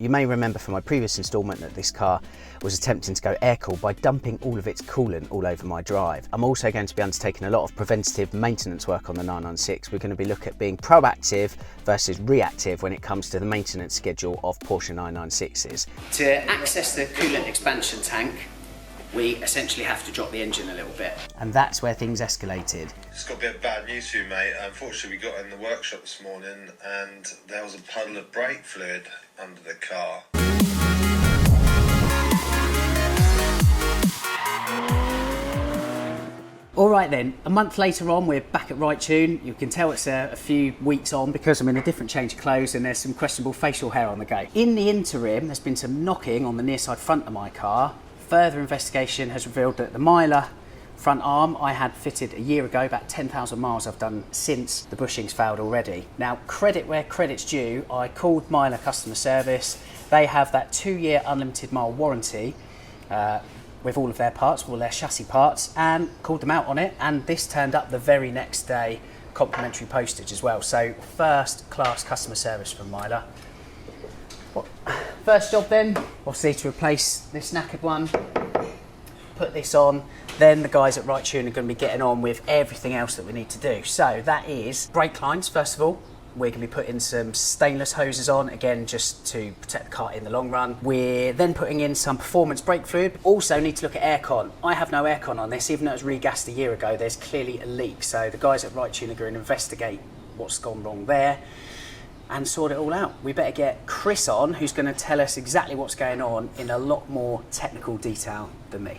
You may remember from my previous instalment that this car was attempting to go air-cooled by dumping all of its coolant all over my drive. I'm also going to be undertaking a lot of preventative maintenance work on the 996. We're going to be looking at being proactive versus reactive when it comes to the maintenance schedule of Porsche 996s. To access the coolant expansion tank, we essentially have to drop the engine a little bit. And that's where things escalated. It's got a bit of bad news for you, mate. Unfortunately, we got in the workshop this morning and there was a puddle of brake fluid under the car. Alright then, a month later on we're back at Wrightune. You can tell it's a few weeks on because I'm in a different change of clothes and there's some questionable facial hair on the go. In the interim, there's been some knocking on the near side front of my car. Further investigation has revealed that the Mylar front arm I had fitted a year ago, about 10,000 miles I've done since the bushings failed already. Now, credit where credit's due, I called Mylar customer service. They have that 2-year unlimited mile warranty with all of their parts, all their chassis parts, and called them out on it, and this turned up the very next day, complimentary postage as well. So first class customer service from Mylar. First job then, obviously to replace this knackered one, put this on, then the guys at Wrightune are going to be getting on with everything else that we need to do. So that is brake lines, first of all. We're going to be putting some stainless hoses on, again just to protect the car in the long run. We're then putting in some performance brake fluid. Also need to look at aircon. I have no aircon on this, even though it was regassed a year ago, there's clearly a leak. So the guys at Wrightune are going to investigate what's gone wrong there and sort it all out. We better get Chris on, who's going to tell us exactly what's going on in a lot more technical detail than me.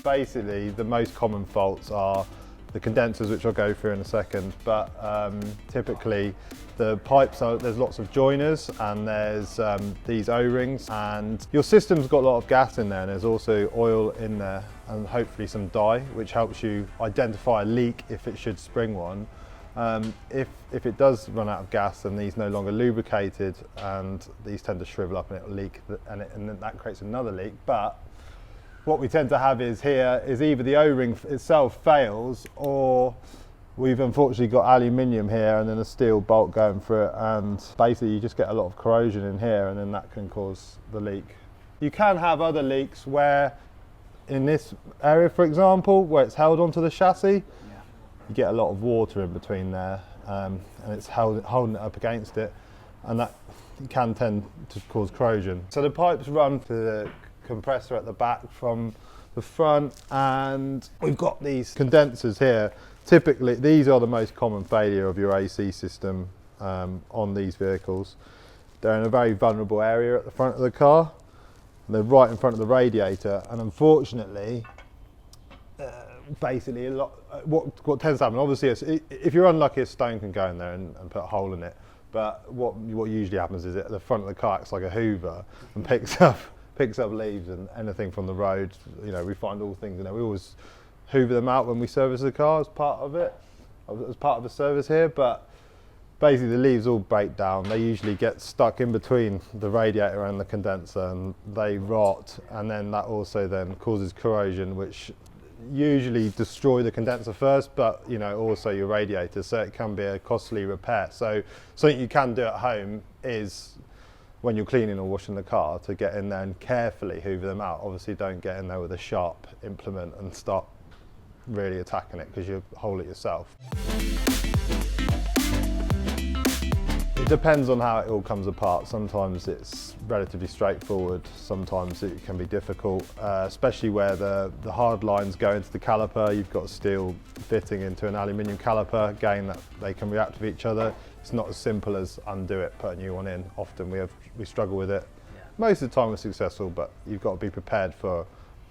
Basically, the most common faults are the condensers, which I'll go through in a second, but typically the pipes there's lots of joiners and there's these O-rings, and your system's got a lot of gas in there, and there's also oil in there and hopefully some dye, which helps you identify a leak if it should spring one. If it does run out of gas, then these no longer lubricated and these tend to shrivel up and it'll leak, and then that creates another leak. But what we tend to have is here is either the O-ring itself fails, or we've unfortunately got aluminium here and then a steel bolt going through it, and basically you just get a lot of corrosion in here, and then that can cause the leak. You can have other leaks where, in this area for example, where it's held onto the chassis, you get a lot of water in between there, and it's holding it up against it, and that can tend to cause corrosion. So the pipes run to the compressor at the back from the front, and we've got these condensers here. Typically these are the most common failure of your AC system on these vehicles. They're in a very vulnerable area at the front of the car. They're right in front of the radiator, and unfortunately basically what tends to happen, obviously if you're unlucky, a stone can go in there and put a hole in it, but what usually happens is the front of the car acts like a hoover and picks up leaves and anything from the road. You know, we find all things in there. We always hoover them out when we service the car as part of it, as part of the service here, but basically the leaves all break down. They usually get stuck in between the radiator and the condenser and they rot, and then that also then causes corrosion, which usually destroy the condenser first, but you know, also your radiator, so it can be a costly repair. So something you can do at home is, when you're cleaning or washing the car, to get in there and carefully hoover them out. Obviously don't get in there with a sharp implement and start really attacking it, because you'll hole it yourself. It depends on how it all comes apart. Sometimes it's relatively straightforward, sometimes it can be difficult, especially where the hard lines go into the caliper. You've got steel fitting into an aluminium caliper, again that they can react with each other. It's not as simple as undo it, put a new one in. Often we struggle with it. Yeah. Most of the time we're successful, but you've got to be prepared for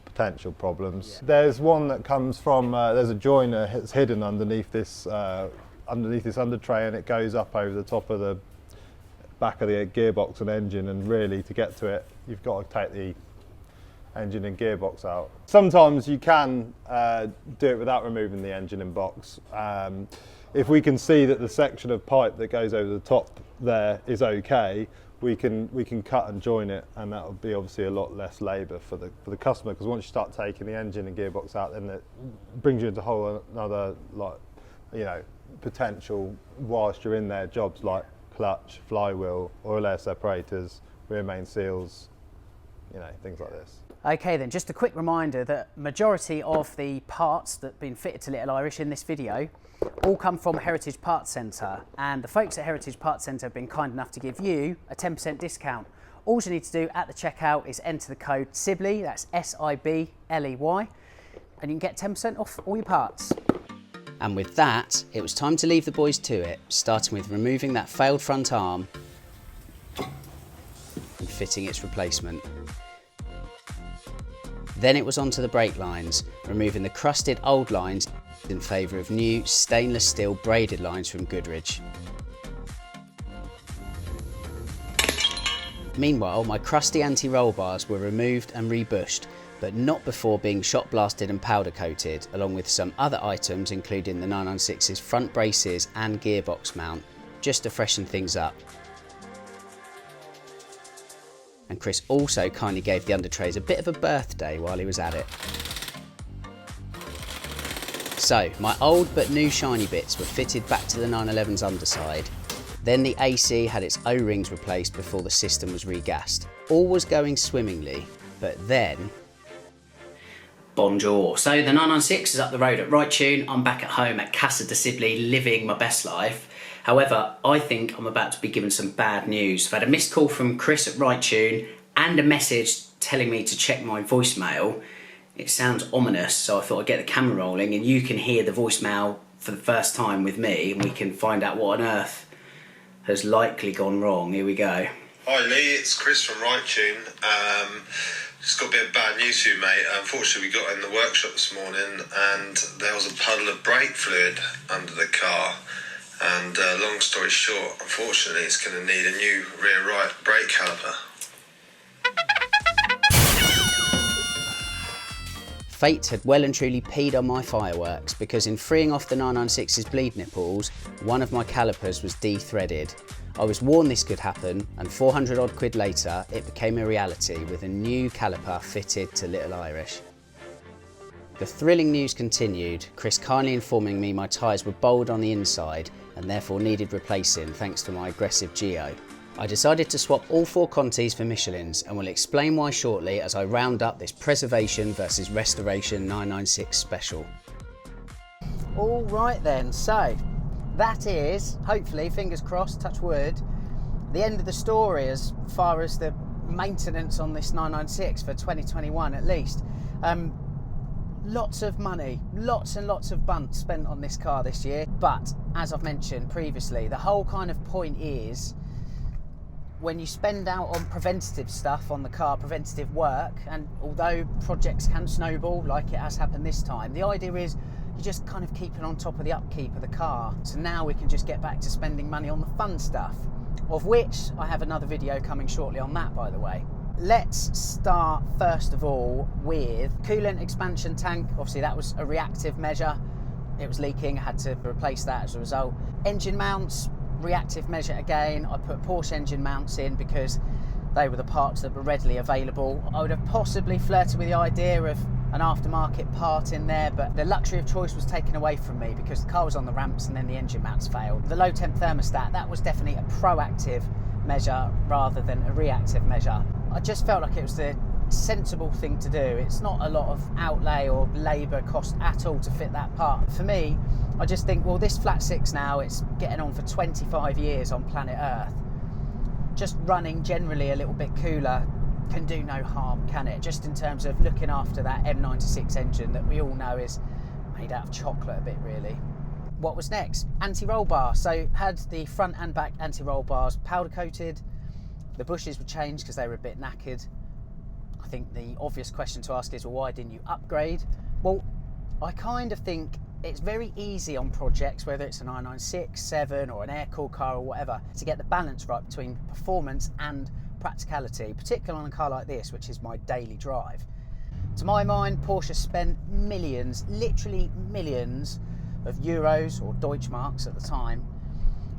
potential problems. Yeah. There's one that comes from, there's a joiner that's hidden underneath this undertray, and it goes up over the top of the back of the gearbox and engine, and really to get to it you've got to take the engine and gearbox out. Sometimes you can do it without removing the engine and box. If we can see that the section of pipe that goes over the top there is okay, we can cut and join it, and that will be obviously a lot less labour for the customer, because once you start taking the engine and gearbox out, then it brings you into a whole another, like, you know, potential whilst you're in there jobs like clutch, flywheel, oil air separators, rear main seals, you know, things like this. Okay then, just a quick reminder that majority of the parts that have been fitted to Little Irish in this video all come from Heritage Parts Centre, and the folks at Heritage Parts Centre have been kind enough to give you a 10% discount. All you need to do at the checkout is enter the code SIBLEY, that's SIBLEY, and you can get 10% off all your parts. And with that, it was time to leave the boys to it, starting with removing that failed front arm and fitting its replacement. Then it was onto the brake lines, removing the crusted old lines in favour of new stainless steel braided lines from Goodrich. Meanwhile, my crusty anti-roll bars were removed and rebushed, but not before being shot blasted and powder coated, along with some other items including the 996's front braces and gearbox mount, just to freshen things up. And Chris also kindly gave the Undertrays a bit of a birthday while he was at it. So, my old but new shiny bits were fitted back to the 911's underside. Then the AC had its O-rings replaced before the system was regassed. All was going swimmingly, but then... Bonjour. So the 996 is up the road at Wrightune. I'm back at home at Casa de Sibley, living my best life. However, I think I'm about to be given some bad news. I've had a missed call from Chris at Wrightune and a message telling me to check my voicemail. It sounds ominous, so I thought I'd get the camera rolling and you can hear the voicemail for the first time with me and we can find out what on earth has likely gone wrong. Here we go. Hi Lee, it's Chris from Wrightune. Just got a bit of bad news for you, mate. Unfortunately, we got in the workshop this morning and there was a puddle of brake fluid under the car. And long story short, unfortunately, it's going to need a new rear right brake caliper. Fate had well and truly peed on my fireworks, because in freeing off the 996's bleed nipples, one of my calipers was de-threaded. I was warned this could happen, and 400 odd quid later, it became a reality with a new caliper fitted to Little Irish. The thrilling news continued, Chris kindly informing me my tyres were bowled on the inside and therefore needed replacing thanks to my aggressive geo. I decided to swap all 4 Contis for Michelins, and will explain why shortly as I round up this preservation versus restoration 996 special. All right then, so that is, hopefully, fingers crossed, touch wood, the end of the story as far as the maintenance on this 996 for 2021 at least. Lots of money, lots and lots of bunts spent on this car this year, but as I've mentioned previously, the whole kind of point is when you spend out on preventative stuff on the car, preventative work, and although projects can snowball like it has happened this time, the idea is you're just kind of keeping on top of the upkeep of the car. So now we can just get back to spending money on the fun stuff, of which I have another video coming shortly on that, by the way. Let's start first of all with coolant expansion tank. Obviously that was a reactive measure. It was leaking, I had to replace that as a result. Engine mounts, reactive measure again. I put Porsche engine mounts in because they were the parts that were readily available. I would have possibly flirted with the idea of an aftermarket part in there, but the luxury of choice was taken away from me because the car was on the ramps and then the engine mounts failed. The low temp thermostat, that was definitely a proactive measure rather than a reactive measure. I just felt like it was the sensible thing to do. It's not a lot of outlay or labour cost at all to fit that part. For me, I just think, well, this flat 6 now, it's getting on for 25 years on planet Earth. Just running generally a little bit cooler can do no harm, can it? Just in terms of looking after that M96 engine that we all know is made out of chocolate a bit, really. What was next? Anti-roll bar. So had the front and back anti-roll bars powder coated. The bushes were changed because they were a bit knackered. I think the obvious question to ask is, well, why didn't you upgrade? Well, I kind of think it's very easy on projects, whether it's a 996, 7 or an air-cooled car or whatever, to get the balance right between performance and practicality, particularly on a car like this, which is my daily drive. To my mind, Porsche spent millions, literally millions of euros or Deutschmarks at the time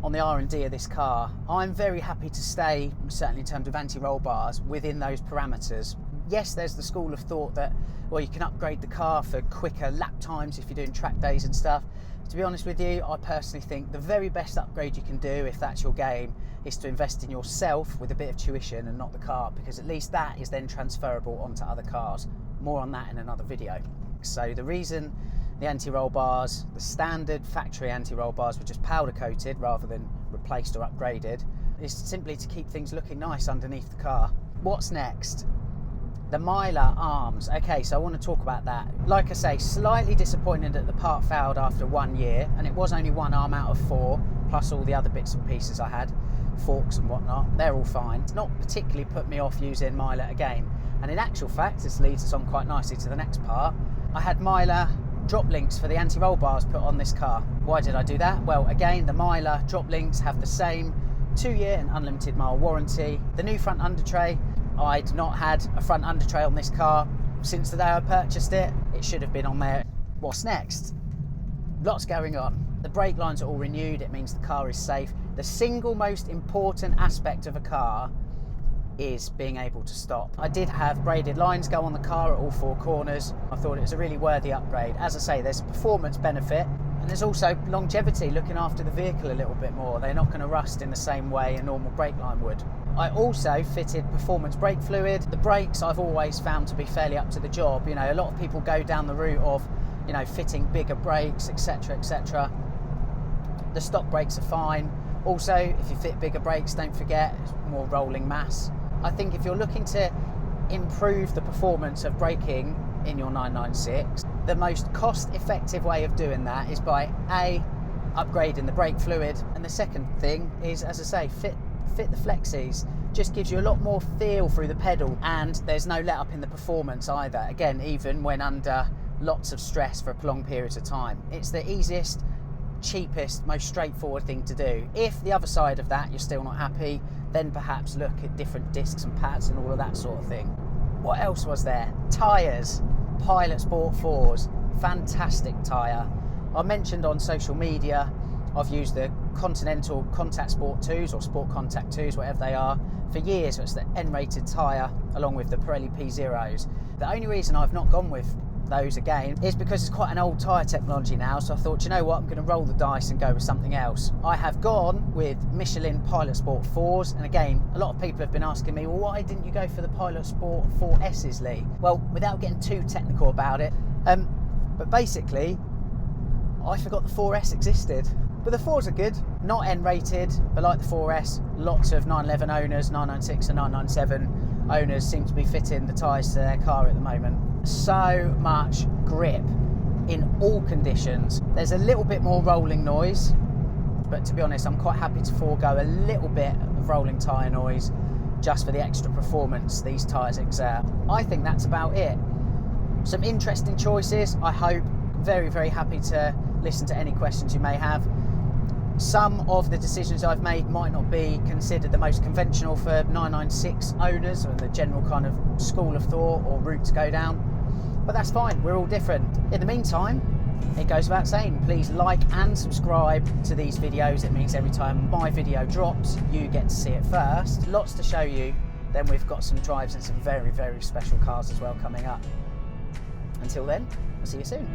on the R&D of this car. I'm very happy to stay, certainly in terms of anti-roll bars, within those parameters. Yes, there's the school of thought that, well, you can upgrade the car for quicker lap times if you're doing track days and stuff. To be honest with you, I personally think the very best upgrade you can do, if that's your game, is to invest in yourself with a bit of tuition and not the car, because at least that is then transferable onto other cars. More on that in another video. So the reason the anti-roll bars, the standard factory anti-roll bars, were just powder coated rather than replaced or upgraded, is simply to keep things looking nice underneath the car. What's next? The Mylar arms. Okay, so I want to talk about that. Like I say, slightly disappointed that the part failed after 1 year, and it was only one arm out of 4, plus all the other bits and pieces I had, forks and whatnot. They're all fine. It's not particularly put me off using Mylar again. And in actual fact, this leads us on quite nicely to the next part. I had Mylar drop links for the anti-roll bars put on this car. Why did I do that? Well, again, the Mylar drop links have the same 2-year and unlimited mile warranty. The new front undertray, I'd not had a front undertray on this car since the day I purchased it. It should have been on there. What's next? Lots going on. The brake lines are all renewed. It means the car is safe. The single most important aspect of a car is being able to stop. I did have braided lines go on the car at all 4 corners. I thought it was a really worthy upgrade. As I say, there's a performance benefit, and there's also longevity, looking after the vehicle a little bit more. They're not going to rust in the same way a normal brake line would. I also fitted performance brake fluid. The brakes I've always found to be fairly up to the job. You know, a lot of people go down the route of, you know, fitting bigger brakes, etc, etc. The stock brakes are fine. Also, if you fit bigger brakes, don't forget, it's more rolling mass. I think if you're looking to improve the performance of braking in your 996, the most cost-effective way of doing that is by A, upgrading the brake fluid, and the second thing is, as I say, fit the flexis. Just gives you a lot more feel through the pedal, and there's no let up in the performance either, again, even when under lots of stress for prolonged periods of time. It's the easiest, cheapest, most straightforward thing to do. If the other side of that you're still not happy, then perhaps look at different discs and pads and all of that sort of thing. What else was there? Tyres. Pilot Sport 4s, fantastic tyre. I mentioned on social media I've used the Continental Contact Sport 2s or Sport Contact 2s, whatever they are, for years. So it's the N-rated tyre along with the Pirelli P0s. The only reason I've not gone with those again is because it's quite an old tyre technology now, so I thought, you know what, I'm going to roll the dice and go with something else. I have gone with Michelin Pilot Sport 4s, and again, a lot of people have been asking me, well, why didn't you go for the Pilot Sport 4S's, Lee? Well, without getting too technical about it, but basically, I forgot the 4S existed. But the 4s are good, not N-rated, but like the 4S, lots of 911 owners, 996 and 997 owners seem to be fitting the tyres to their car at the moment. So much grip in all conditions. There's a little bit more rolling noise, but to be honest, I'm quite happy to forego a little bit of rolling tyre noise just for the extra performance these tyres exert. I think that's about it. Some interesting choices, I hope. Very, very happy to listen to any questions you may have. Some of the decisions I've made might not be considered the most conventional for 996 owners or the general kind of school of thought or route to go down, but that's fine, we're all different. In the meantime, it goes without saying, please like and subscribe to these videos. It means every time my video drops, you get to see it first. Lots to show you. Then we've got some drives and some very, very special cars as well coming up. Until then, I'll see you soon.